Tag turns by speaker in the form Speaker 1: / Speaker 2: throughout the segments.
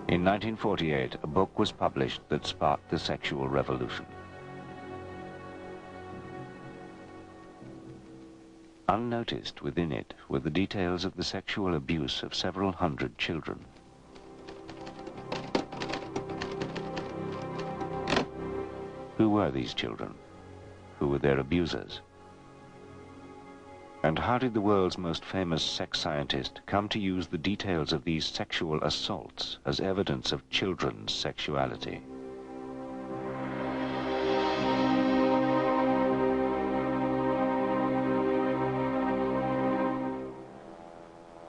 Speaker 1: In 1948, a book was published that sparked the sexual revolution. Unnoticed within it were the details of the sexual abuse of several hundred children. Who were these children? Who were their abusers? And how did the world's most famous sex scientist come to use the details of these sexual assaults as evidence of children's sexuality?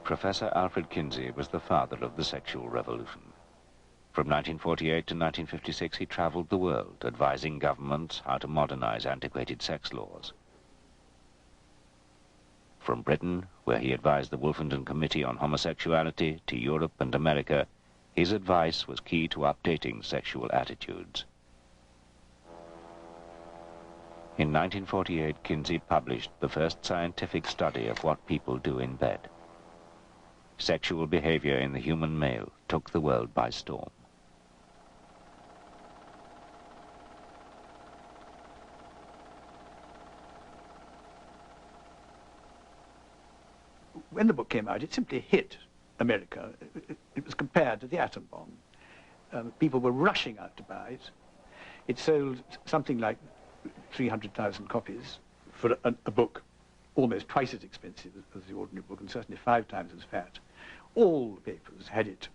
Speaker 1: Professor Alfred Kinsey was the father of the sexual revolution. From 1948 to 1956, he traveled the world, advising governments how to modernize antiquated sex laws. From Britain, where he advised the Wolfenden Committee on Homosexuality, to Europe and America, his advice was key to updating sexual attitudes. In 1948, Kinsey published the first scientific study of what people do in bed. Sexual behavior in the human male took the world by storm.
Speaker 2: When the book came out, it simply hit America. It was compared to the atom bomb. People were rushing out to buy it. It sold something like 300,000 copies for a book almost twice as expensive as the ordinary book, and certainly 5 times as fat. All the papers had it,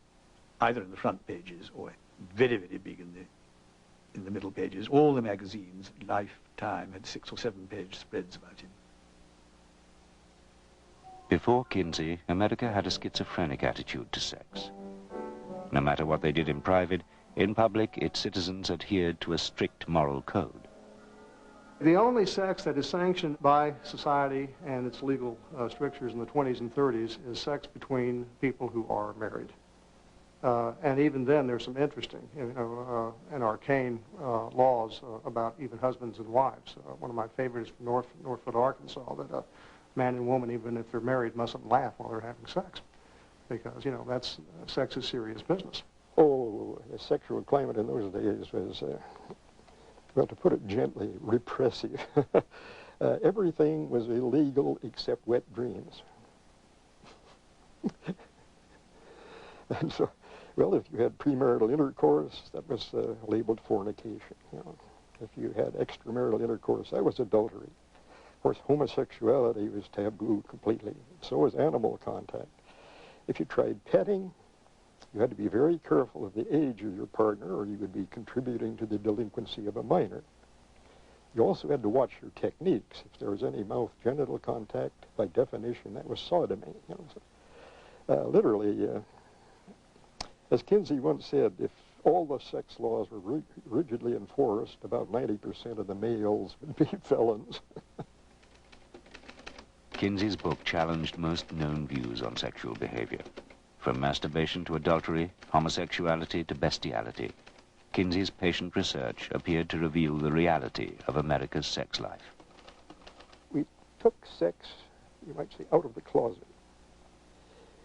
Speaker 2: either in the front pages or very, very big in the middle pages. All the magazines, Life, Time, had 6 or 7 page spreads about him.
Speaker 1: Before Kinsey, America had a schizophrenic attitude to sex. No matter what they did in private, in public, its citizens adhered to a strict moral code.
Speaker 3: The only sex that is sanctioned by society and its legal strictures in the 20s and 30s is sex between people who are married. And even then, there's some interesting, and arcane laws about even husbands and wives. One of my favorites from Northwood, Arkansas, that man and woman, even if they're married, mustn't laugh while they're having sex, because, that's sex is serious business.
Speaker 4: Oh, the sexual climate in those days was, well, to put it gently, repressive. Everything was illegal except wet dreams. And so, well, if you had premarital intercourse, that was labeled fornication. If you had extramarital intercourse, that was adultery. Of course, homosexuality was taboo completely. So was animal contact. If you tried petting, you had to be very careful of the age of your partner, or you would be contributing to the delinquency of a minor. You also had to watch your techniques. If there was any mouth-genital contact, by definition, that was sodomy. Literally, as Kinsey once said, if all the sex laws were rigidly enforced, about 90% of the males would be felons.
Speaker 1: Kinsey's book challenged most known views on sexual behavior. From masturbation to adultery, homosexuality to bestiality, Kinsey's patient research appeared to reveal the reality of America's sex life.
Speaker 4: We took sex, you might say, out of the closet.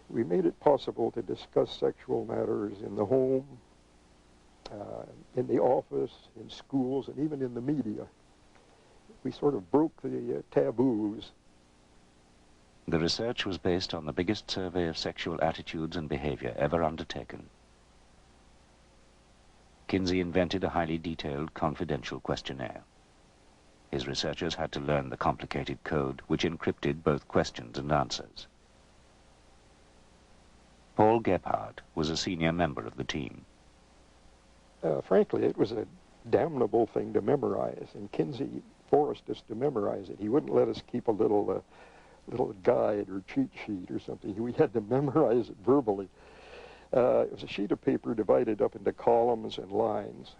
Speaker 4: We made it possible to discuss sexual matters in the home, in the office, in schools, and even in the media. We sort of broke the taboos.
Speaker 1: The research was based on the biggest survey of sexual attitudes and behavior ever undertaken. Kinsey invented a highly detailed, confidential questionnaire. His researchers had to learn the complicated code, which encrypted both questions and answers. Paul Gebhardt was a senior member of the team.
Speaker 4: Frankly, it was a damnable thing to memorize, and Kinsey forced us to memorize it. He wouldn't let us keep a little guide or cheat sheet or something. We had to memorize it verbally. It was a sheet of paper divided up into columns and lines.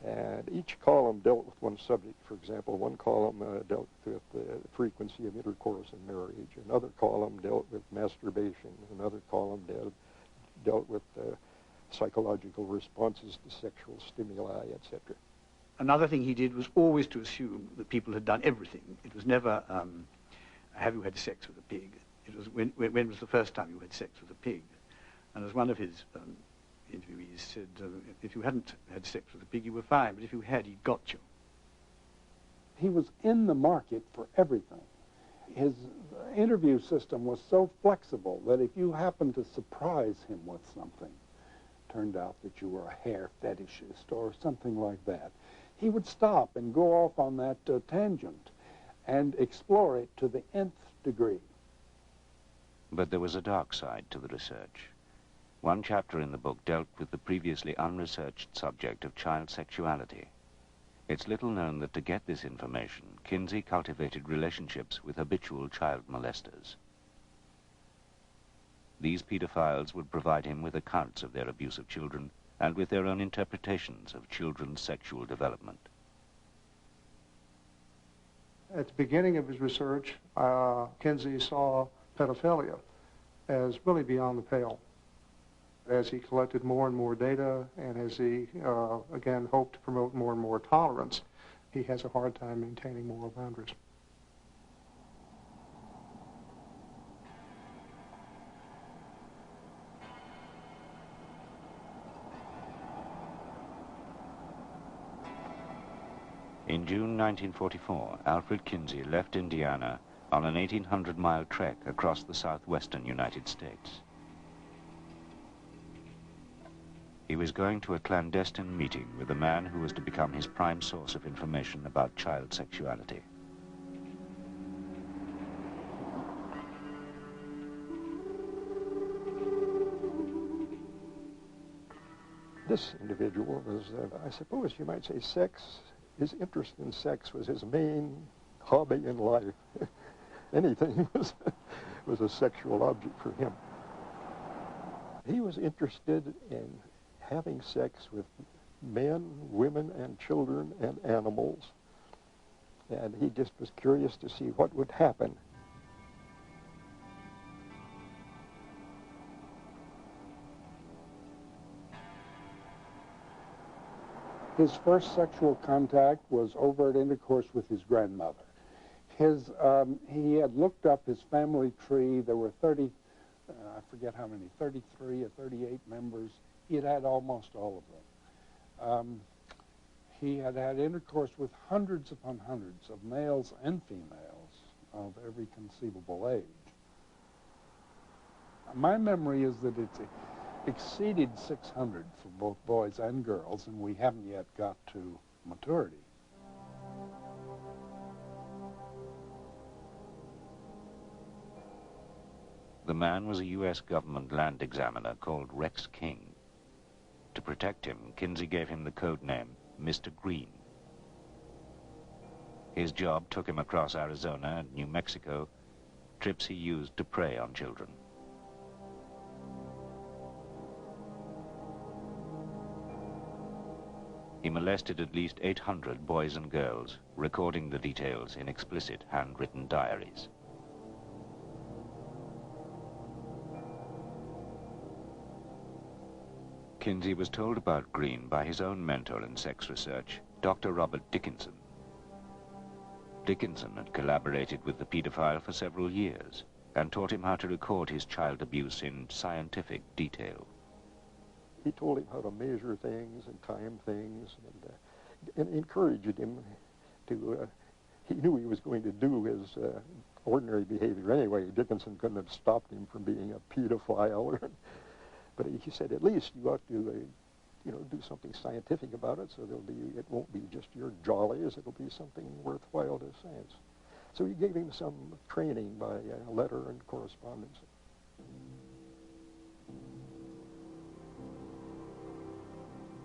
Speaker 4: And each column dealt with one subject. For example, one column dealt with the frequency of intercourse in marriage. Another column dealt with masturbation. Another column dealt with psychological responses to sexual stimuli, etc.
Speaker 2: Another thing he did was always to assume that people had done everything. It was never, have you had sex with a pig? It was, when was the first time you had sex with a pig? And as one of his interviewees said, if you hadn't had sex with a pig, you were fine, but if you had, he'd got you.
Speaker 5: He was in the market for everything. His interview system was so flexible that if you happened to surprise him with something, turned out that you were a hair fetishist or something like that, he would stop and go off on that tangent and explore it to the nth degree.
Speaker 1: But there was a dark side to the research. One chapter in the book dealt with the previously unresearched subject of child sexuality. It's little known that to get this information, Kinsey cultivated relationships with habitual child molesters. These paedophiles would provide him with accounts of their abuse of children and with their own interpretations of children's sexual development.
Speaker 3: At the beginning of his research, Kinsey saw pedophilia as really beyond the pale. As he collected more and more data, and as he, again, hoped to promote more and more tolerance, he has a hard time maintaining moral boundaries.
Speaker 1: In June 1944, Alfred Kinsey left Indiana on an 1,800-mile trek across the southwestern United States. He was going to a clandestine meeting with a man who was to become his prime source of information about child sexuality.
Speaker 4: This individual was, I suppose you might say, his interest in sex was his main hobby in life. Anything was a sexual object for him. He was interested in having sex with men, women, and children and animals. And he just was curious to see what would happen.
Speaker 5: His first sexual contact was overt intercourse with his grandmother. He had looked up his family tree. There were 30, I forget how many, 33 or 38 members. He had had almost all of them. He had had intercourse with hundreds upon hundreds of males and females of every conceivable age. My memory is that it exceeded 600 for both boys and girls, and we haven't yet got to maturity.
Speaker 1: The man was a U.S. government land examiner called Rex King. To protect him, Kinsey gave him the code name Mr. Green. His job took him across Arizona and New Mexico, trips he used to prey on children. He molested at least 800 boys and girls, recording the details in explicit handwritten diaries. Kinsey was told about Green by his own mentor in sex research, Dr. Robert Dickinson. Dickinson had collaborated with the paedophile for several years and taught him how to record his child abuse in scientific detail.
Speaker 4: He told him how to measure things and time things, and encouraged him to, he knew he was going to do his ordinary behavior anyway. Dickinson couldn't have stopped him from being a pedophile. But he said, at least you ought to, do something scientific about it, so it won't be just your jollies, it'll be something worthwhile to science. So he gave him some training by letter and correspondence.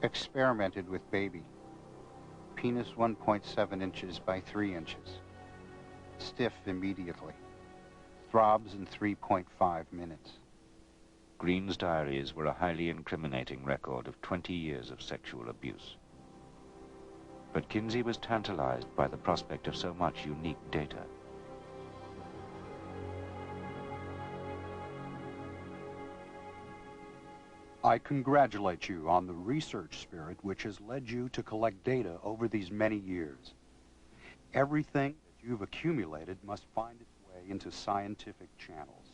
Speaker 6: Experimented with baby. Penis 1.7 inches by 3 inches. Stiff immediately. Throbs in 3.5 minutes.
Speaker 1: Green's diaries were a highly incriminating record of 20 years of sexual abuse. But Kinsey was tantalized by the prospect of so much unique data.
Speaker 7: I congratulate you on the research spirit which has led you to collect data over these many years. Everything that you've accumulated must find its way into scientific channels.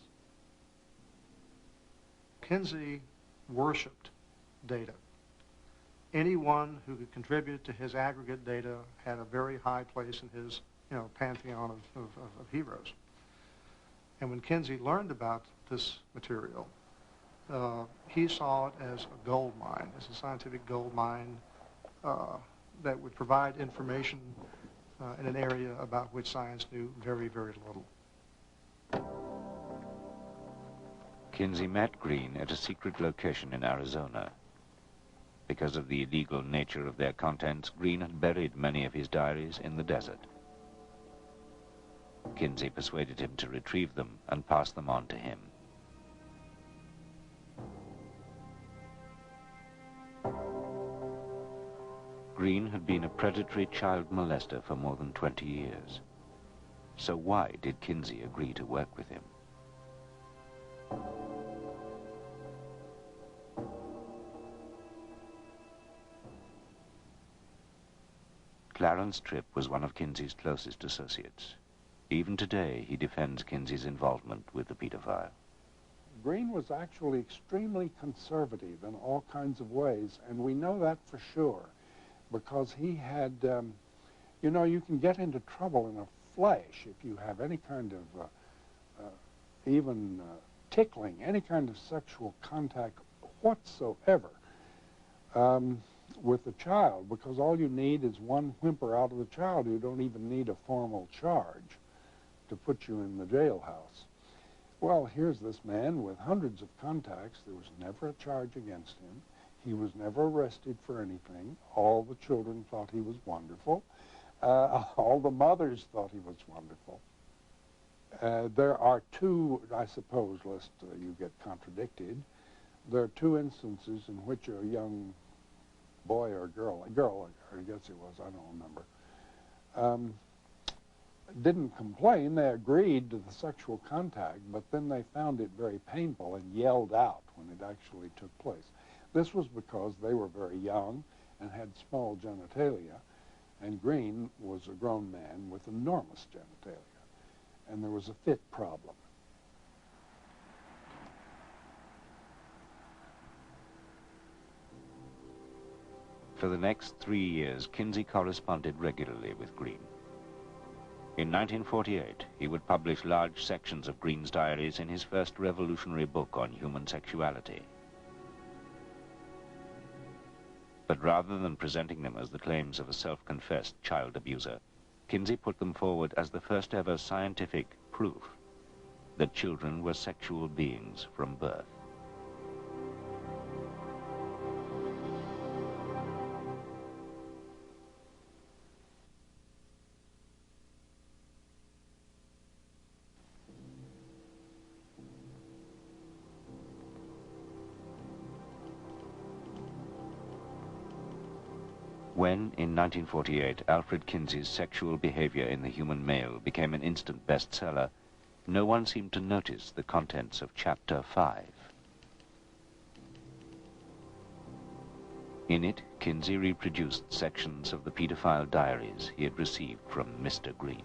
Speaker 3: Kinsey worshipped data. Anyone who could contribute to his aggregate data had a very high place in his, pantheon of heroes. And when Kinsey learned about this material, he saw it as a gold mine, as a scientific gold mine that would provide information in an area about which science knew very, very little.
Speaker 1: Kinsey met Green at a secret location in Arizona. Because of the illegal nature of their contents, Green had buried many of his diaries in the desert. Kinsey persuaded him to retrieve them and pass them on to him. Green had been a predatory child molester for more than 20 years. So why did Kinsey agree to work with him? Clarence Tripp was one of Kinsey's closest associates. Even today, he defends Kinsey's involvement with the pedophile.
Speaker 5: Green was actually extremely conservative in all kinds of ways, and we know that for sure, because he had, you can get into trouble in a flash if you have any kind of, even tickling, any kind of sexual contact whatsoever with the child, because all you need is one whimper out of the child. You don't even need a formal charge to put you in the jailhouse. Well, here's this man with hundreds of contacts. There was never a charge against him. He was never arrested for anything. All the children thought he was wonderful. All the mothers thought he was wonderful. There are two, I suppose, lest you get contradicted, there are two instances in which a young boy or girl, I guess it was, I don't remember, didn't complain. They agreed to the sexual contact, but then they found it very painful and yelled out when it actually took place. This was because they were very young and had small genitalia, and Green was a grown man with enormous genitalia, and there was a fit problem.
Speaker 1: For the next 3 years, Kinsey corresponded regularly with Green. In 1948, he would publish large sections of Green's diaries in his first revolutionary book on human sexuality. But rather than presenting them as the claims of a self-confessed child abuser, Kinsey put them forward as the first ever scientific proof that children were sexual beings from birth. When, in 1948, Alfred Kinsey's Sexual Behavior in the Human Male became an instant bestseller, no one seemed to notice the contents of Chapter 5. In it, Kinsey reproduced sections of the pedophile diaries he had received from Mr. Green.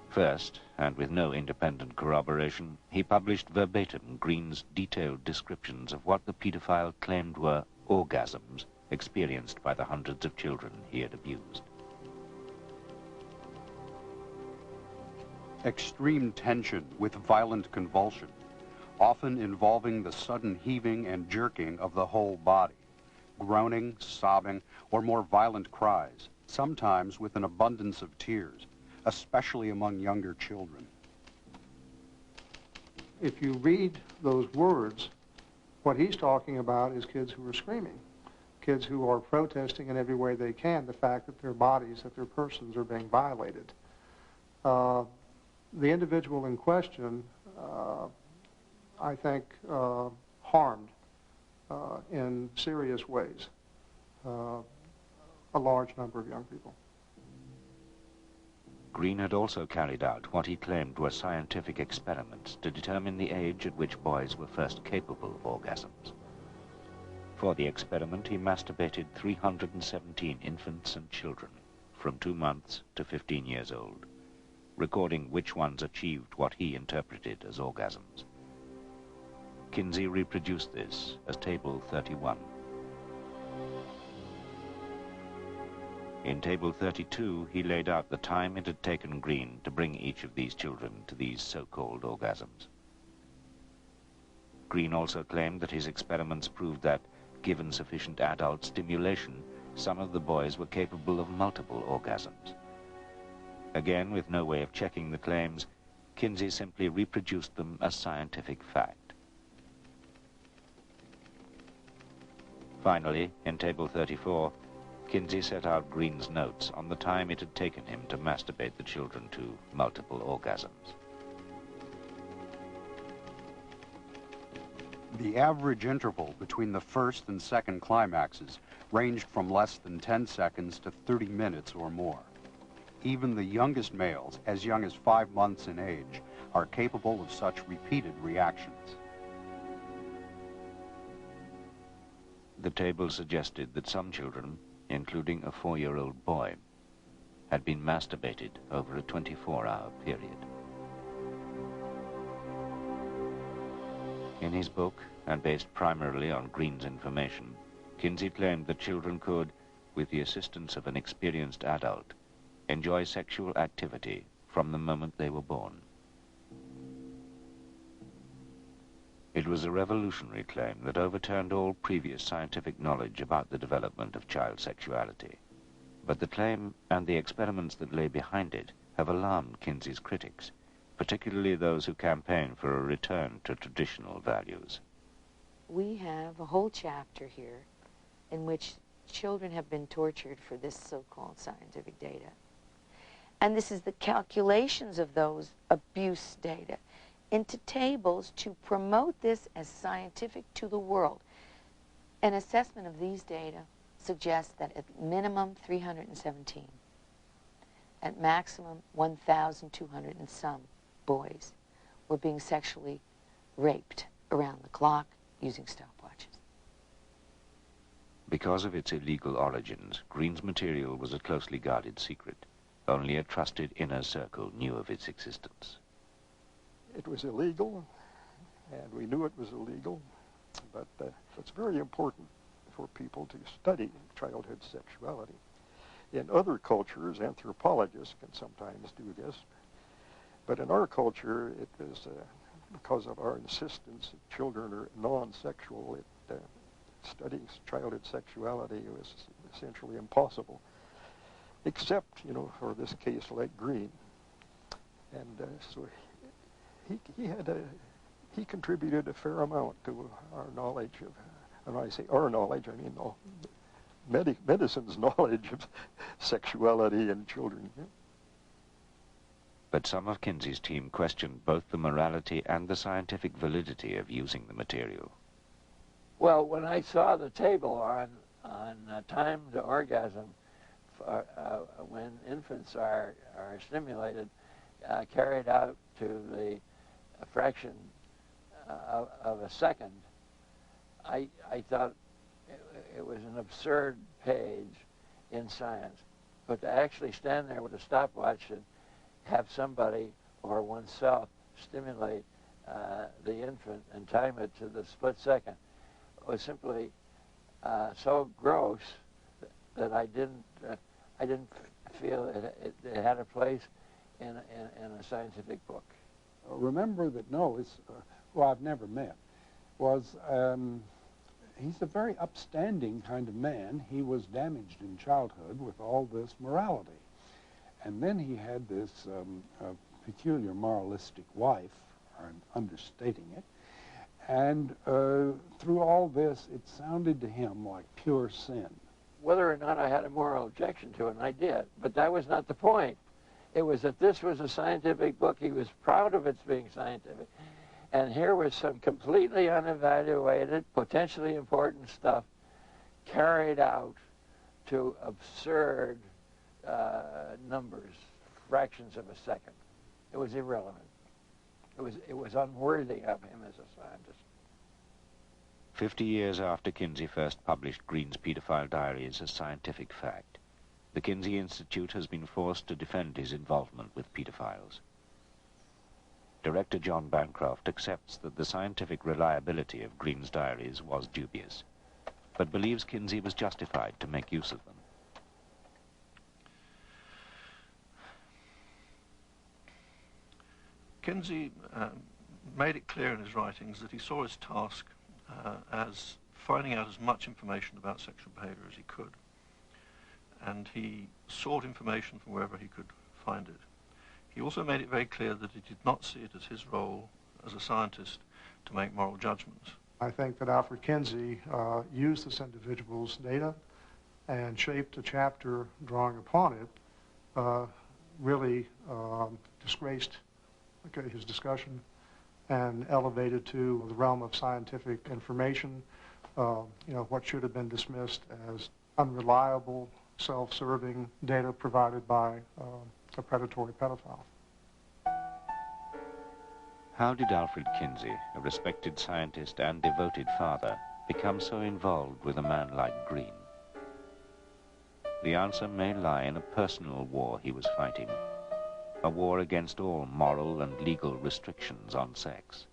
Speaker 1: First, and with no independent corroboration, he published verbatim Green's detailed descriptions of what the pedophile claimed were orgasms experienced by the hundreds of children he had abused.
Speaker 7: Extreme tension with violent convulsion, often involving the sudden heaving and jerking of the whole body, groaning, sobbing, or more violent cries, sometimes with an abundance of tears, especially among younger children.
Speaker 3: If you read those words, what he's talking about is kids who are screaming, kids who are protesting in every way they can the fact that their bodies, that their persons are being violated. The individual in question, I think, harmed in serious ways a large number of young people.
Speaker 1: Green had also carried out what he claimed were scientific experiments to determine the age at which boys were first capable of orgasms. For the experiment, he masturbated 317 infants and children from 2 months to 15 years old, recording which ones achieved what he interpreted as orgasms. Kinsey reproduced this as Table 31. In Table 32, he laid out the time it had taken Green to bring each of these children to these so-called orgasms. Green also claimed that his experiments proved that, given sufficient adult stimulation, some of the boys were capable of multiple orgasms. Again, with no way of checking the claims, Kinsey simply reproduced them as scientific fact. Finally, in Table 34, Kinsey set out Green's notes on the time it had taken him to masturbate the children to multiple orgasms.
Speaker 7: The average interval between the first and second climaxes ranged from less than 10 seconds to 30 minutes or more. Even the youngest males, as young as 5 months in age, are capable of such repeated reactions.
Speaker 1: The table suggested that some children, including a 4-year-old boy, had been masturbated over a 24-hour period. In his book, and based primarily on Green's information, Kinsey claimed that children could, with the assistance of an experienced adult, enjoy sexual activity from the moment they were born. It was a revolutionary claim that overturned all previous scientific knowledge about the development of child sexuality. But the claim and the experiments that lay behind it have alarmed Kinsey's critics, particularly those who campaign for a return to traditional values.
Speaker 8: We have a whole chapter here in which children have been tortured for this so-called scientific data. And this is the calculations of those abuse data into tables to promote this as scientific to the world. An assessment of these data suggests that at minimum 317, at maximum 1,200 and some boys were being sexually raped around the clock using stopwatches.
Speaker 1: Because of its illegal origins, Green's material was a closely guarded secret. Only a trusted inner circle knew of its existence.
Speaker 4: It was illegal, and we knew it was illegal, but it's very important for people to study childhood sexuality. In other cultures, anthropologists can sometimes do this, but in our culture, it is because of our insistence that children are non-sexual, studying childhood sexuality was essentially impossible, except, for this case like Green. And so he contributed a fair amount to our knowledge of, and when I say our knowledge, I mean medicine's knowledge of sexuality in children. Yeah.
Speaker 1: But some of Kinsey's team questioned both the morality and the scientific validity of using the material.
Speaker 9: Well, when I saw the table on time to orgasm when infants are stimulated, carried out to the fraction of a second, I thought it was an absurd page in science. But to actually stand there with a stopwatch and have somebody or oneself stimulate the infant and time it to the split second was simply so gross that I didn't feel it had a place in a scientific book.
Speaker 5: Remember that Noah, who I've never met, was he's a very upstanding kind of man. He was damaged in childhood with all this morality. And then he had this peculiar moralistic wife, I'm understating it, and through all this, it sounded to him like pure sin.
Speaker 9: Whether or not I had a moral objection to it, and I did, but that was not the point. It was that this was a scientific book. He was proud of its being scientific. And here was some completely unevaluated, potentially important stuff carried out to absurd numbers, fractions of a second. It was irrelevant. It was unworthy of him as a scientist.
Speaker 1: 50 years after Kinsey first published Green's Paedophile Diaries as scientific fact, the Kinsey Institute has been forced to defend his involvement with pedophiles. Director John Bancroft accepts that the scientific reliability of Green's diaries was dubious, but believes Kinsey was justified to make use of them.
Speaker 10: Kinsey made it clear in his writings that he saw his task as finding out as much information about sexual behavior as he could. And he sought information from wherever he could find it. He also made it very clear that he did not see it as his role as a scientist to make moral judgments.
Speaker 3: I think that Alfred Kinsey used this individual's data and shaped a chapter drawing upon it, really disgraced his discussion and elevated to the realm of scientific information, what should have been dismissed as unreliable, self-serving data provided by a predatory pedophile.
Speaker 1: How did Alfred Kinsey, a respected scientist and devoted father, become so involved with a man like Green? The answer may lie in a personal war he was fighting, a war against all moral and legal restrictions on sex,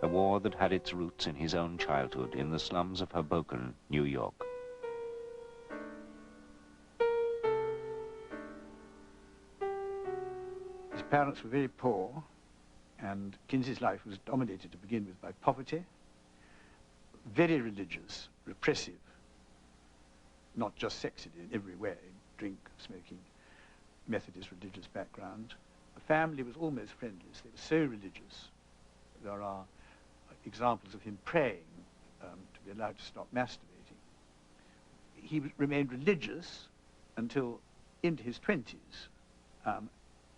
Speaker 1: a war that had its roots in his own childhood in the slums of Hoboken, New York.
Speaker 2: His parents were very poor, and Kinsey's life was dominated to begin with by poverty, very religious, repressive, not just sexy in every way, drink, smoking, Methodist religious background. The family was almost friendless. They were so religious. There are examples of him praying to be allowed to stop masturbating. He remained religious until into his 20s.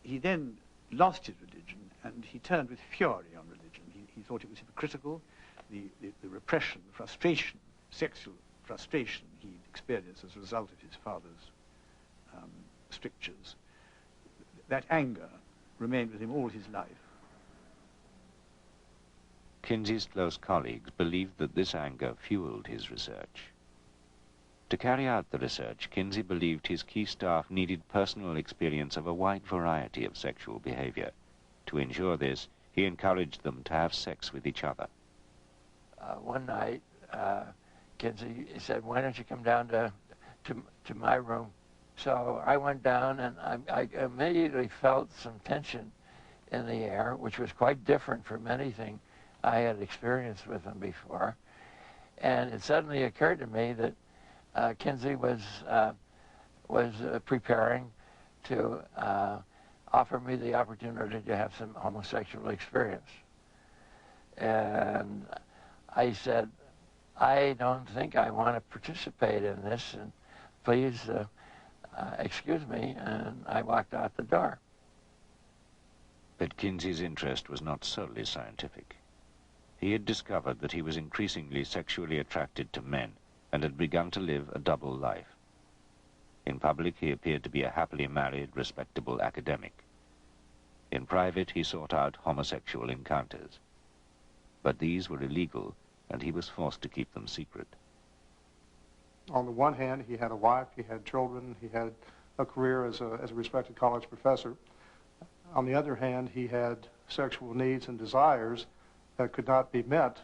Speaker 2: He then lost his religion, and he turned with fury on religion. He thought it was hypocritical. The repression, the frustration, sexual frustration he experienced as a result of his father's strictures, that anger remained with him all his life.
Speaker 1: Kinsey's close colleagues believed that this anger fueled his research. To carry out the research, Kinsey believed his key staff needed personal experience of a wide variety of sexual behavior. To ensure this, he encouraged them to have sex with each other.
Speaker 9: One night, Kinsey said, "Why don't you come down to my room?" So I went down, and I immediately felt some tension in the air, which was quite different from anything I had experienced with him before. And it suddenly occurred to me that Kinsey was preparing to offer me the opportunity to have some homosexual experience. And I said, "I don't think I want to participate in this, and please excuse me," and I walked out the door.
Speaker 1: But Kinsey's interest was not solely scientific. He had discovered that he was increasingly sexually attracted to men and had begun to live a double life. In public, he appeared to be a happily married, respectable academic. In private, he sought out homosexual encounters. But these were illegal, and he was forced to keep them secret.
Speaker 3: On the one hand, he had a wife, he had children, he had a career as a respected college professor. On the other hand, he had sexual needs and desires that could not be met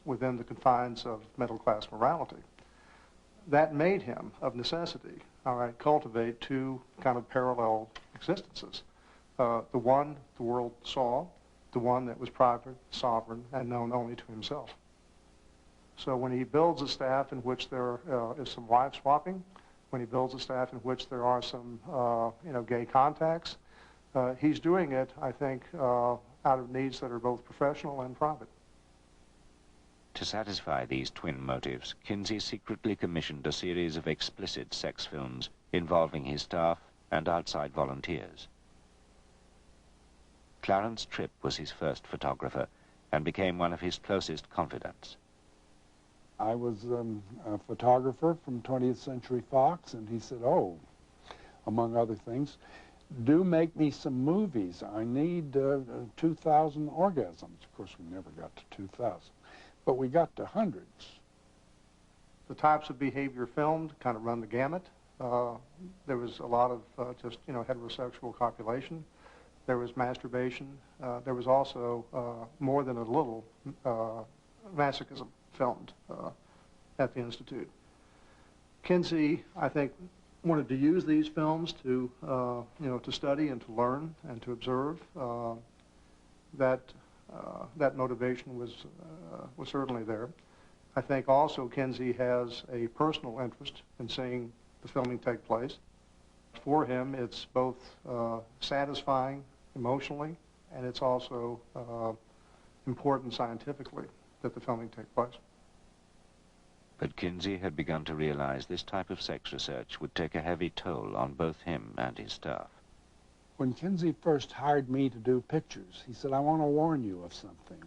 Speaker 3: within the confines of middle-class morality. That made him, of necessity, cultivate two kind of parallel existences. The one the world saw, the one that was private, sovereign, and known only to himself. So when he builds a staff in which there is some wife swapping, when he builds a staff in which there are some gay contacts, he's doing it, I think, out of needs that are both professional and private.
Speaker 1: To satisfy these twin motives, Kinsey secretly commissioned a series of explicit sex films involving his staff and outside volunteers. Clarence Tripp was his first photographer and became one of his closest confidants.
Speaker 5: I was a photographer from 20th Century Fox, and he said, "Oh, among other things, do make me some movies. I need 2,000 orgasms." Of course, we never got to 2,000, but we got to hundreds.
Speaker 3: The types of behavior filmed kind of run the gamut. There was a lot of just heterosexual copulation. there was masturbation. There was also more than a little masochism filmed at the Institute. Kinsey, I think, wanted to use these films to, to study and to learn and to observe. That motivation was certainly there. I think also Kinsey has a personal interest in seeing the filming take place. For him, it's both satisfying emotionally, and it's also important scientifically that the filming take place.
Speaker 1: But Kinsey had begun to realize this type of sex research would take a heavy toll on both him and his staff.
Speaker 5: When Kinsey first hired me to do pictures, he said, I want to warn you of something.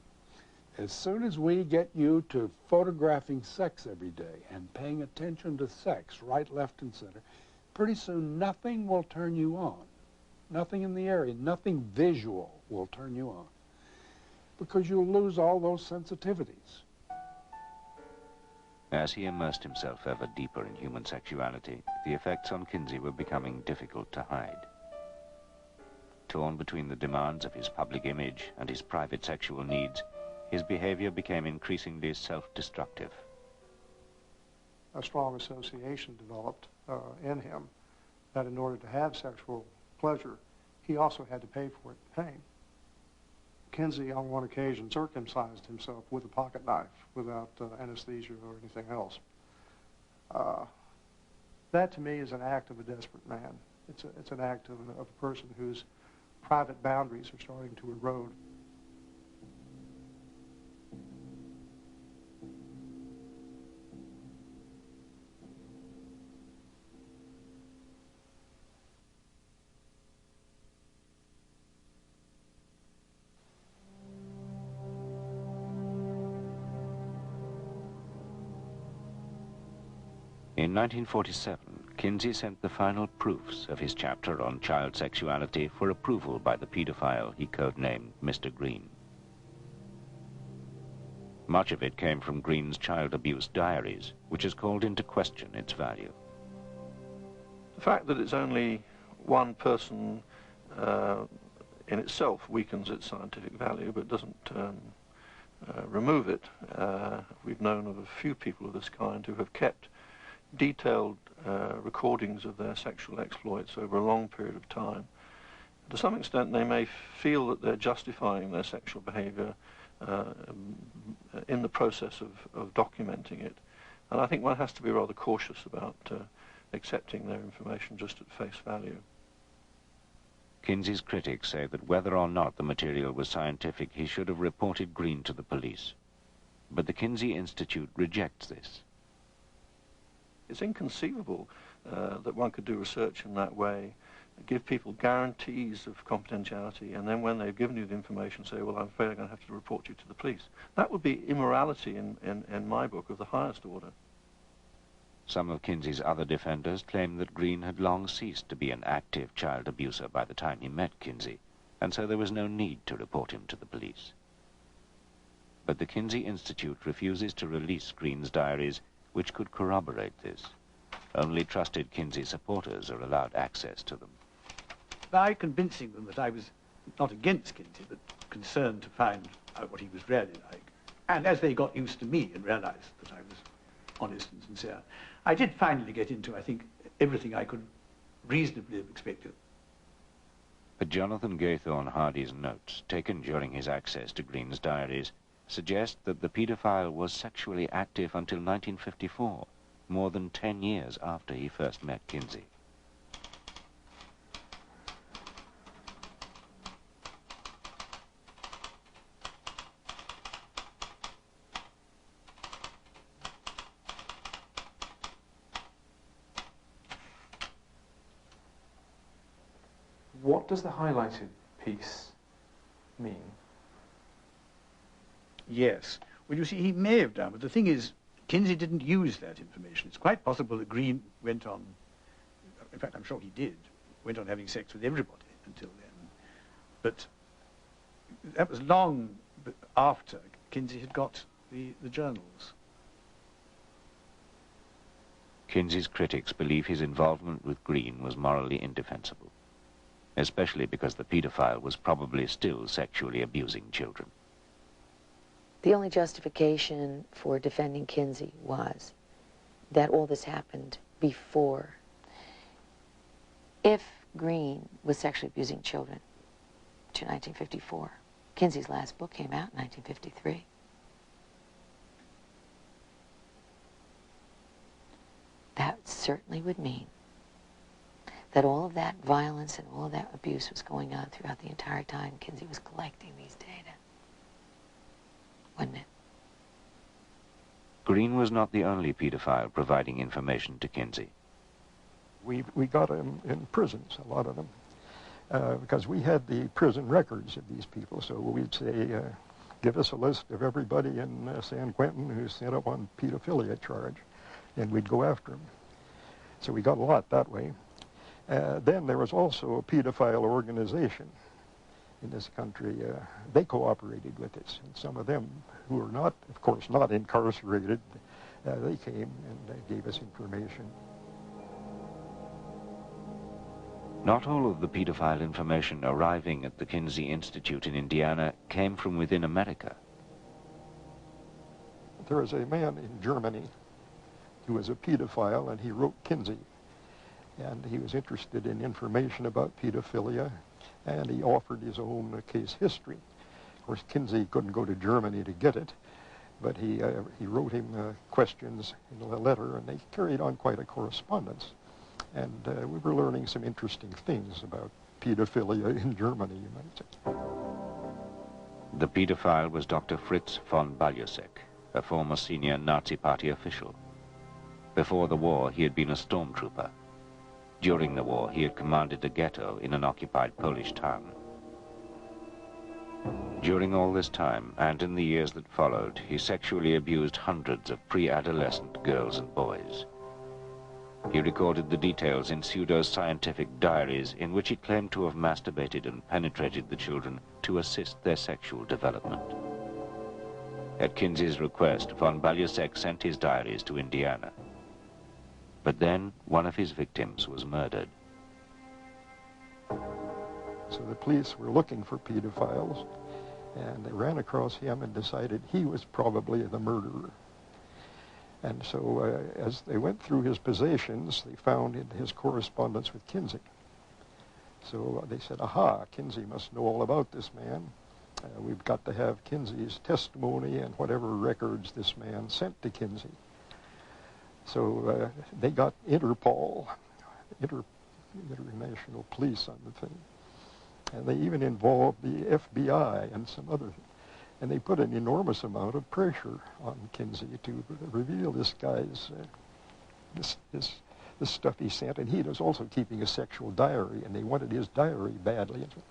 Speaker 5: As soon as we get you to photographing sex every day and paying attention to sex, right, left, and center, pretty soon nothing will turn you on. Nothing in the area, nothing visual will turn you on, because you'll lose all those sensitivities.
Speaker 1: As he immersed himself ever deeper in human sexuality, the effects on Kinsey were becoming difficult to hide. Torn between the demands of his public image and his private sexual needs, his behavior became increasingly self-destructive.
Speaker 3: A strong association developed in him that in order to have sexual pleasure, he also had to pay for it in pain. Kinsey, on one occasion, circumcised himself with a pocket knife without anesthesia or anything else. That, to me, is an act of a desperate man. It's an act of a person whose private boundaries are starting to erode.
Speaker 1: In 1947, Kinsey sent the final proofs of his chapter on child sexuality for approval by the paedophile he codenamed Mr. Green. Much of it came from Green's child abuse diaries, which has called into question its value.
Speaker 10: The fact that it's only one person in itself weakens its scientific value, but doesn't remove it. We've known of a few people of this kind who have kept detailed recordings of their sexual exploits over a long period of time. To some extent, they may feel that they're justifying their sexual behavior in the process of documenting it. And I think one has to be rather cautious about accepting their information just at face value.
Speaker 1: Kinsey's critics say that whether or not the material was scientific, he should have reported Green to the police. But the Kinsey Institute rejects this.
Speaker 10: It's inconceivable that one could do research in that way, give people guarantees of confidentiality, and then when they've given you the information, say, well, I'm afraid I'm going to have to report you to the police. That would be immorality in my book of the highest order.
Speaker 1: Some of Kinsey's other defenders claim that Green had long ceased to be an active child abuser by the time he met Kinsey, and so there was no need to report him to the police. But the Kinsey Institute refuses to release Green's diaries, which could corroborate this. Only trusted Kinsey supporters are allowed access to them.
Speaker 2: By convincing them that I was not against Kinsey, but concerned to find out what he was really like, and as they got used to me and realized that I was honest and sincere, I did finally get into, I think, everything I could reasonably have expected.
Speaker 1: But Jonathan Gaythorne Hardy's notes, taken during his access to Green's diaries, suggest that the paedophile was sexually active until 1954, more than 10 years after he first met Kinsey.
Speaker 11: What does the highlighted piece mean?
Speaker 2: Yes. Well, you see, he may have done, but the thing is, Kinsey didn't use that information. It's quite possible that Green went on, in fact, I'm sure he did, went on having sex with everybody until then. But that was long after Kinsey had got the journals.
Speaker 1: Kinsey's critics believe his involvement with Green was morally indefensible. especially because the pedophile was probably still sexually abusing children.
Speaker 8: The only justification for defending Kinsey was that all this happened before. If Green was sexually abusing children to 1954, Kinsey's last book came out in 1953. That certainly would mean that all of that violence and all of that abuse was going on throughout the entire time Kinsey was collecting these data. Wouldn't it?
Speaker 1: Green was not the only pedophile providing information to Kinsey.
Speaker 4: We got them in prisons, a lot of them, because we had the prison records of these people. So we'd say, give us a list of everybody in San Quentin who's sent up on pedophilia charge, and we'd go after them. So we got a lot that way. Then there was also a pedophile organization in this country. They cooperated with us, and some of them who were not, of course, not incarcerated, they came and gave us information.
Speaker 1: Not all of the pedophile information arriving at the Kinsey Institute in Indiana came from within America.
Speaker 4: There was a man in Germany who was a pedophile, and he wrote Kinsey. And he was interested in information about pedophilia, and he offered his own case history. Of course, Kinsey couldn't go to Germany to get it, but he wrote him questions in a letter, and they carried on quite a correspondence. And we were learning some interesting things about pedophilia in Germany, you might say.
Speaker 1: The pedophile was Dr. Fritz von Baljusek, a former senior Nazi Party official. Before the war, he had been a stormtrooper. During the war, he had commanded a ghetto in an occupied Polish town. During all this time, and in the years that followed, he sexually abused hundreds of pre-adolescent girls and boys. He recorded the details in pseudo-scientific diaries in which he claimed to have masturbated and penetrated the children to assist their sexual development. At Kinsey's request, von Baljusek sent his diaries to Indiana. But then one of his victims was murdered.
Speaker 4: So the police were looking for pedophiles, and they ran across him and decided he was probably the murderer. And so as they went through his possessions, they found in his correspondence with Kinsey. So they said, aha, Kinsey must know all about this man. We've got to have Kinsey's testimony and whatever records this man sent to Kinsey. So they got Interpol, International Police on the thing. And they even involved the FBI and some other things. And they put an enormous amount of pressure on Kinsey to reveal this guy's, this stuff he sent. And he was also keeping a sexual diary, and they wanted his diary badly. And so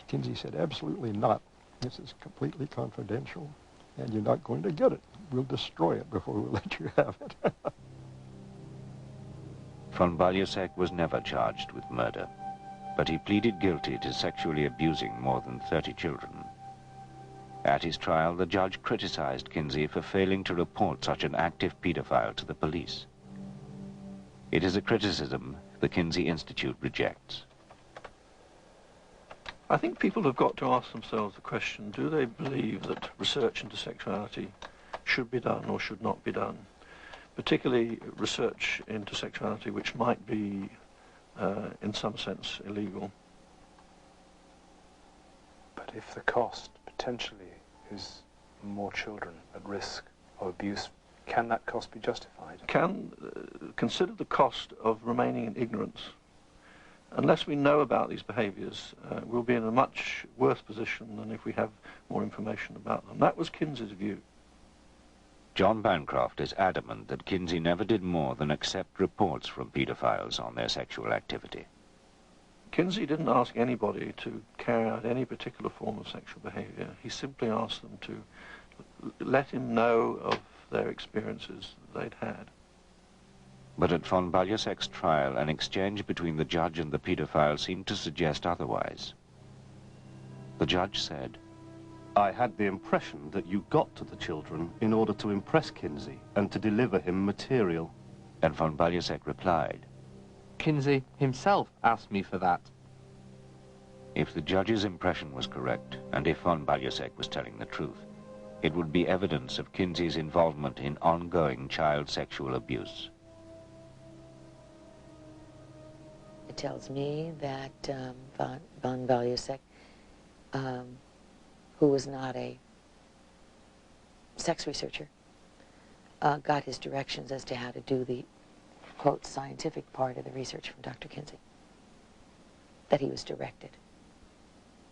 Speaker 4: Kinsey said, absolutely not. This is completely confidential, and you're not going to get it. We'll destroy it before we let you have it.
Speaker 1: Von Baljusek was never charged with murder, but he pleaded guilty to sexually abusing more than 30 children. At his trial, the judge criticized Kinsey for failing to report such an active pedophile to the police. It is a criticism the Kinsey Institute rejects.
Speaker 10: I think people have got to ask themselves the question, do they believe that research into sexuality should be done or should not be done? Particularly research into sexuality which might be, in some sense, illegal.
Speaker 11: But if the cost potentially is more children at risk of abuse, can that cost be justified?
Speaker 10: Consider the cost of remaining in ignorance. Unless we know about these behaviours, we'll be in a much worse position than if we have more information about them. That was Kinsey's view.
Speaker 1: John Bancroft is adamant that Kinsey never did more than accept reports from paedophiles on their sexual activity.
Speaker 10: Kinsey didn't ask anybody to carry out any particular form of sexual behaviour. He simply asked them to let him know of their experiences that they'd had.
Speaker 1: But at von Baljusek's trial, an exchange between the judge and the paedophile seemed to suggest otherwise. The judge said,
Speaker 12: I had the impression that you got to the children in order to impress Kinsey and to deliver him material.
Speaker 1: And von Baljusek replied,
Speaker 13: Kinsey himself asked me for that.
Speaker 1: If the judge's impression was correct, and if von Baljusek was telling the truth, it would be evidence of Kinsey's involvement in ongoing child sexual abuse.
Speaker 8: It tells me that von Baljusek, who was not a sex researcher, got his directions as to how to do the, quote, scientific part of the research from Dr. Kinsey, that he was directed.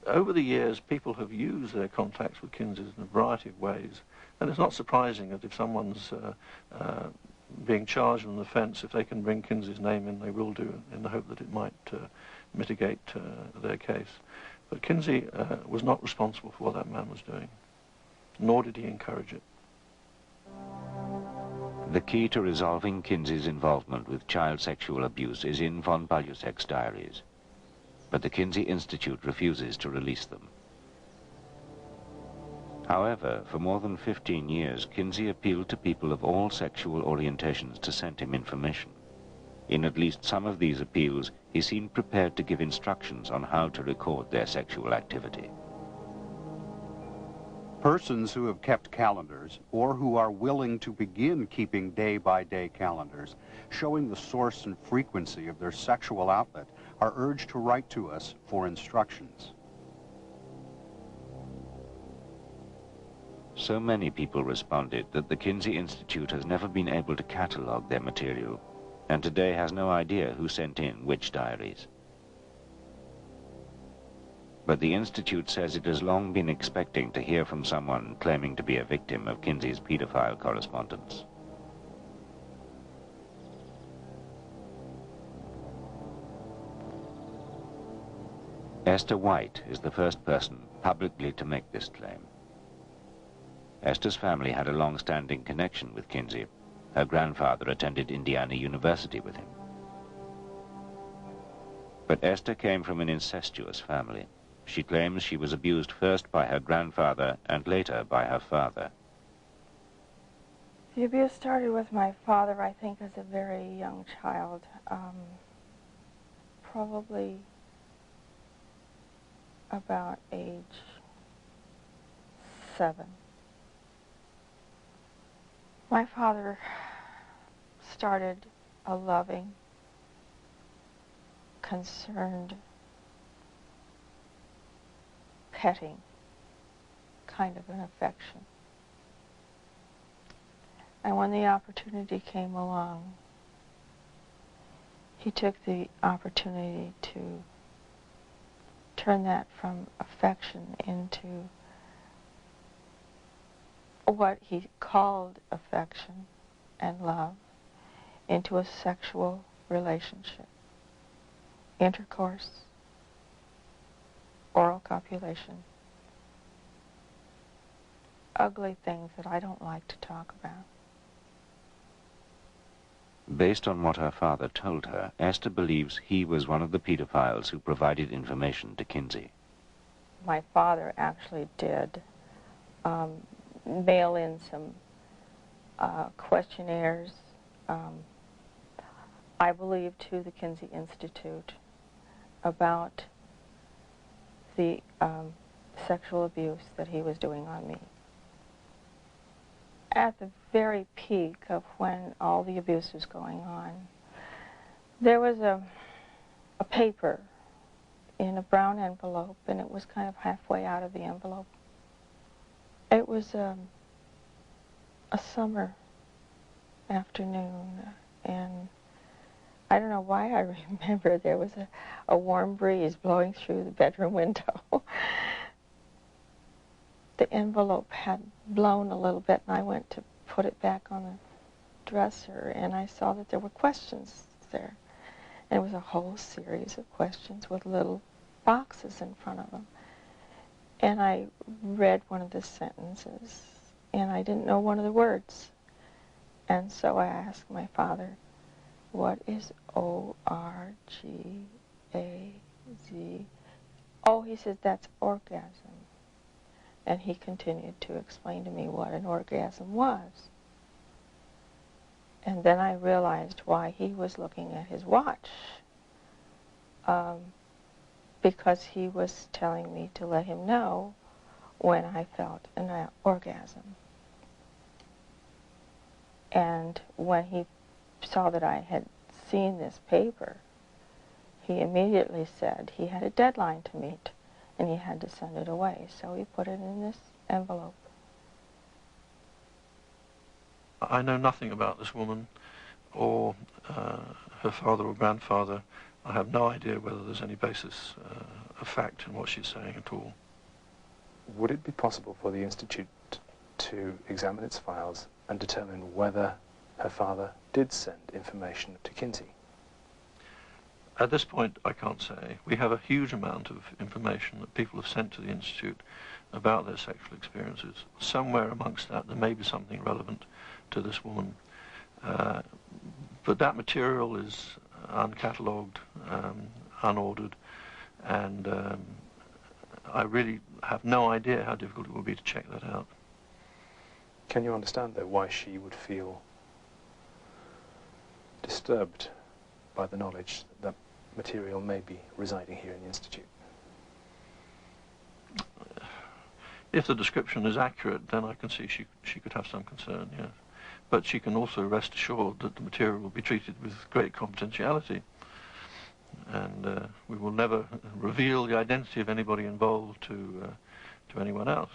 Speaker 10: Over the years, people have used their contacts with Kinsey in a variety of ways, and it's not surprising that if someone's being charged with an offence, if they can bring Kinsey's name in, they will do, in the hope that it might mitigate their case. But Kinsey was not responsible for what that man was doing, nor did he encourage it.
Speaker 1: The key to resolving Kinsey's involvement with child sexual abuse is in von Baljusek's diaries, but the Kinsey Institute refuses to release them. However, for more than 15 years, Kinsey appealed to people of all sexual orientations to send him information. In at least some of these appeals, he seemed prepared to give instructions on how to record their sexual activity.
Speaker 7: Persons who have kept calendars or who are willing to begin keeping day-by-day calendars showing the source and frequency of their sexual outlet are urged to write to us for instructions.
Speaker 1: So many people responded that the Kinsey Institute has never been able to catalogue their material, and today has no idea who sent in which diaries. But the Institute says it has long been expecting to hear from someone claiming to be a victim of Kinsey's paedophile correspondence. Esther White is the first person publicly to make this claim. Esther's family had a long-standing connection with Kinsey. Her grandfather attended Indiana University with him. But Esther came from an incestuous family. She claims she was abused first by her grandfather and later by her father.
Speaker 13: The abuse started with my father, I think, as a very young child, probably about age 7. My father started a loving, concerned, petting kind of an affection. And when the opportunity came along, he took the opportunity to turn that from affection into what he called affection and love, into a sexual relationship, intercourse, oral copulation, ugly things that I don't like to talk about.
Speaker 1: Based on what her father told her, Esther believes he was one of the pedophiles who provided information to Kinsey.
Speaker 13: My father actually did mail in some questionnaires, I believe, to the Kinsey Institute about the sexual abuse that he was doing on me. At the very peak of when all the abuse was going on, there was a paper in a brown envelope, and it was kind of halfway out of the envelope. It was a summer afternoon, and I don't know why I remember there was a warm breeze blowing through the bedroom window. The envelope had blown a little bit, and I went to put it back on the dresser, and I saw that there were questions there. And it was a whole series of questions with little boxes in front of them. And I read one of the sentences, and I didn't know one of the words. And so I asked my father, what is O-R-G-A-Z? Oh, he said, that's orgasm. And he continued to explain to me what an orgasm was. And then I realized why he was looking at his watch. because he was telling me to let him know when I felt an orgasm. And when he saw that I had seen this paper, he immediately said he had a deadline to meet and he had to send it away. So he put it in this envelope.
Speaker 10: I know nothing about this woman or her father or grandfather. I have no idea whether there's any basis of fact in what she's saying at all.
Speaker 11: Would it be possible for the Institute to examine its files and determine whether her father did send information to Kinsey?
Speaker 10: At this point, I can't say. We have a huge amount of information that people have sent to the Institute about their sexual experiences. Somewhere amongst that, there may be something relevant to this woman. But that material is uncatalogued, unordered, and I really have no idea how difficult it will be to check that out.
Speaker 11: Can you understand, though, why she would feel disturbed by the knowledge that that material may be residing here in the Institute?
Speaker 10: If the description is accurate, then I can see she could have some concern, yes. But she can also rest assured that the material will be treated with great confidentiality. And we will never reveal the identity of anybody involved to anyone else.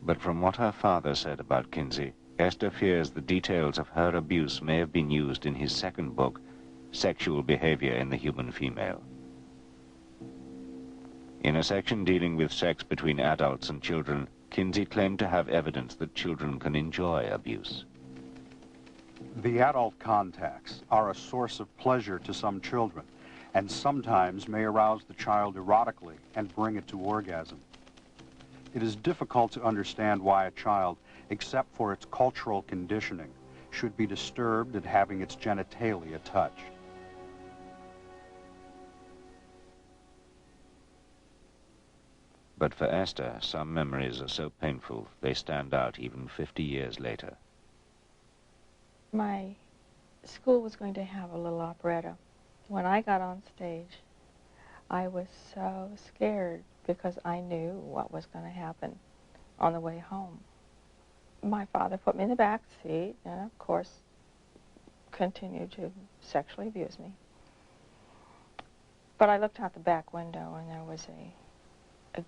Speaker 1: But from what her father said about Kinsey, Esther fears the details of her abuse may have been used in his second book, Sexual Behavior in the Human Female. In a section dealing with sex between adults and children, Kinsey claimed to have evidence that children can enjoy abuse.
Speaker 7: The adult contacts are a source of pleasure to some children, and sometimes may arouse the child erotically and bring it to orgasm. It is difficult to understand why a child, except for its cultural conditioning, should be disturbed at having its genitalia touched.
Speaker 1: But for Esther, some memories are so painful they stand out even 50 years later.
Speaker 13: My school was going to have a little operetta. When I got on stage, I was so scared because I knew what was going to happen on the way home. My father put me in the back seat and, of course, continued to sexually abuse me. But I looked out the back window and there was a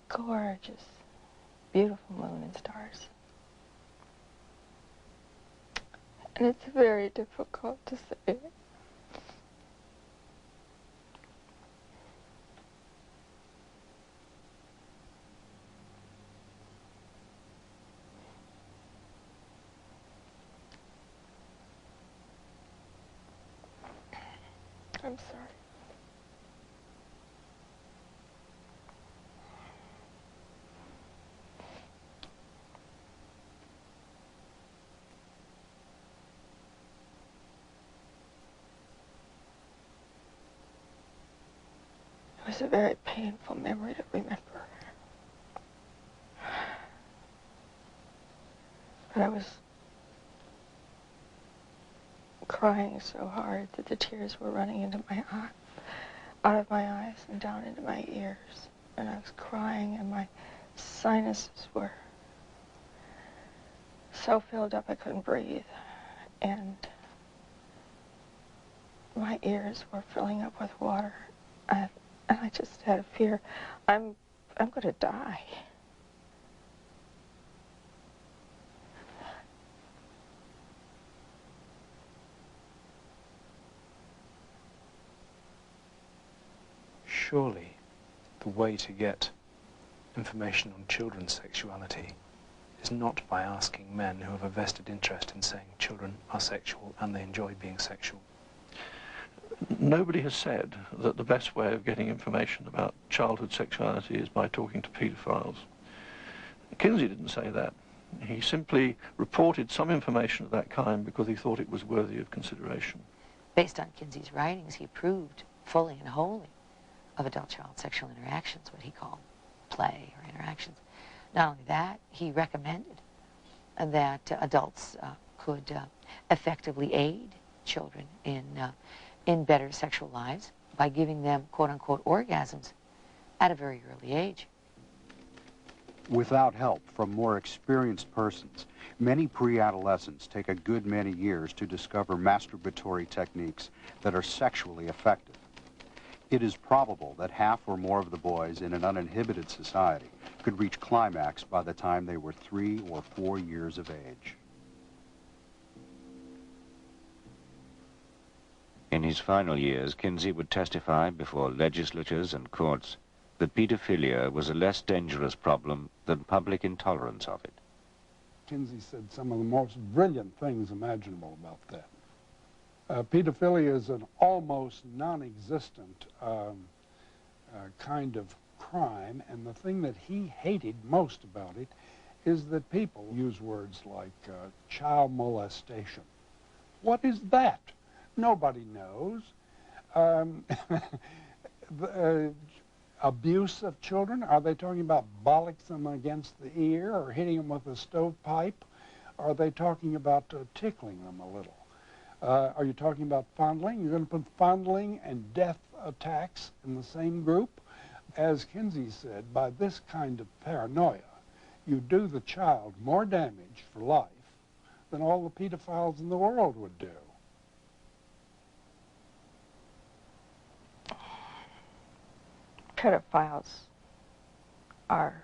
Speaker 13: gorgeous, beautiful moon and stars. And it's very difficult to say. I'm sorry. It was a very painful memory to remember. But I was crying so hard that the tears were running into my eye, out of my eyes and down into my ears. And I was crying and my sinuses were so filled up I couldn't breathe. And my ears were filling up with water. And I just had a fear, I'm going to die.
Speaker 11: Surely the way to get information on children's sexuality is not by asking men who have a vested interest in saying children are sexual and they enjoy being sexual.
Speaker 10: Nobody has said that the best way of getting information about childhood sexuality is by talking to paedophiles. Kinsey didn't say that. He simply reported some information of that kind because he thought it was worthy of consideration.
Speaker 8: Based on Kinsey's writings, he approved fully and wholly of adult-child sexual interactions, what he called play or interactions. Not only that, he recommended that adults could effectively aid children in better sexual lives by giving them quote-unquote orgasms at a very early age.
Speaker 7: Without help from more experienced persons, many pre-adolescents take a good many years to discover masturbatory techniques that are sexually effective. It is probable that half or more of the boys in an uninhibited society could reach climax by the time they were 3 or 4 years of age.
Speaker 1: In his final years, Kinsey would testify before legislatures and courts that pedophilia was a less dangerous problem than public intolerance of it.
Speaker 5: Kinsey said some of the most brilliant things imaginable about that. Pedophilia is an almost non-existent kind of crime, and the thing that he hated most about it is that people use words like child molestation. What is that? Nobody knows. Abuse of children? Are they talking about bollocks them against the ear or hitting them with a stovepipe? Are they talking about tickling them a little? Are you talking about fondling? You're going to put fondling and death attacks in the same group? As Kinsey said, by this kind of paranoia, you do the child more damage for life than all the pedophiles in the world would do.
Speaker 13: Pedophiles are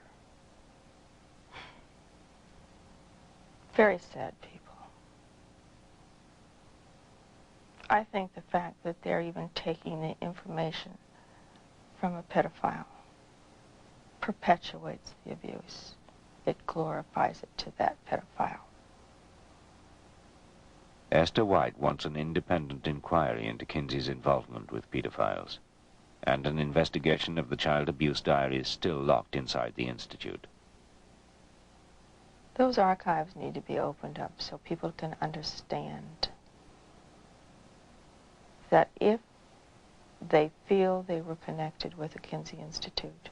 Speaker 13: very sad people. I think the fact that they're even taking the information from a pedophile perpetuates the abuse. It glorifies it to that pedophile.
Speaker 1: Esther White wants an independent inquiry into Kinsey's involvement with pedophiles, and an investigation of the child abuse diaries still locked inside the Institute.
Speaker 13: Those archives need to be opened up so people can understand that if they feel they were connected with the Kinsey Institute,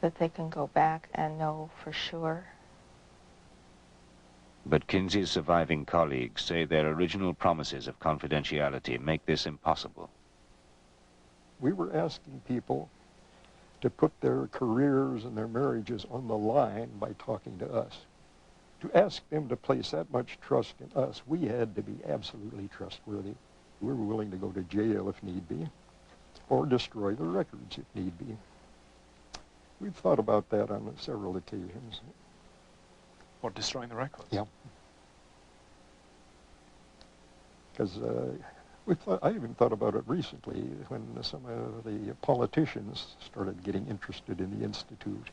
Speaker 13: that they can go back and know for sure.
Speaker 1: But Kinsey's surviving colleagues say their original promises of confidentiality make this impossible.
Speaker 4: We were asking people to put their careers and their marriages on the line by talking to us. To ask them to place that much trust in us, we had to be absolutely trustworthy. We were willing to go to jail if need be, or destroy the records if need be. We've thought about that on several occasions.
Speaker 11: What, destroying the records?
Speaker 4: Yeah. Because I even thought about it recently when some of the politicians started getting interested in the Institute.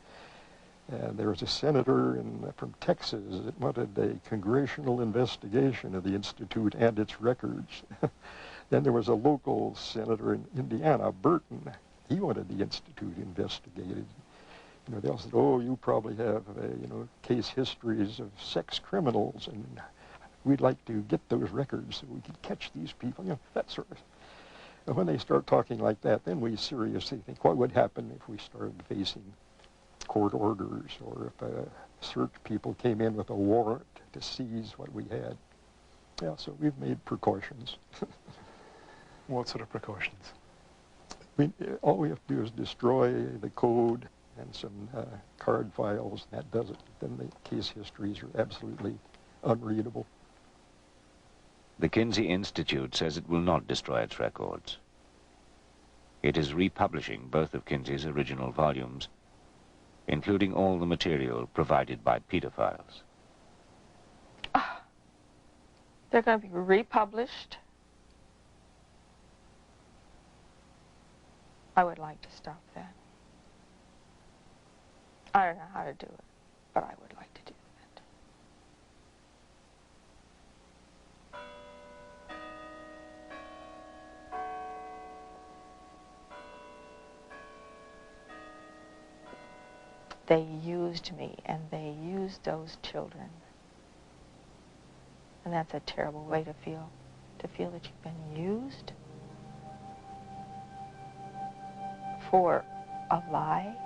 Speaker 4: There was a senator from Texas that wanted a congressional investigation of the Institute and its records. Then there was a local senator in Indiana, Burton. He wanted the Institute investigated. You know, they all said, oh, you probably have, case histories of sex criminals, and we'd like to get those records so we could catch these people, that sort of thing. And when they start talking like that, then we seriously think, what would happen if we started facing court orders, or if search people came in with a warrant to seize what we had? Yeah, so we've made precautions.
Speaker 11: What sort of precautions?
Speaker 4: I mean, all we have to do is destroy the code and some card files. That does it. Then the case histories are absolutely unreadable.
Speaker 1: The Kinsey Institute says it will not destroy its records. It is republishing both of Kinsey's original volumes, including all the material provided by pedophiles.
Speaker 13: They're going to be republished. I would like to stop that. I don't know how to do it, but I would like to do that. They used me, and they used those children. And that's a terrible way to feel that you've been used for a lie.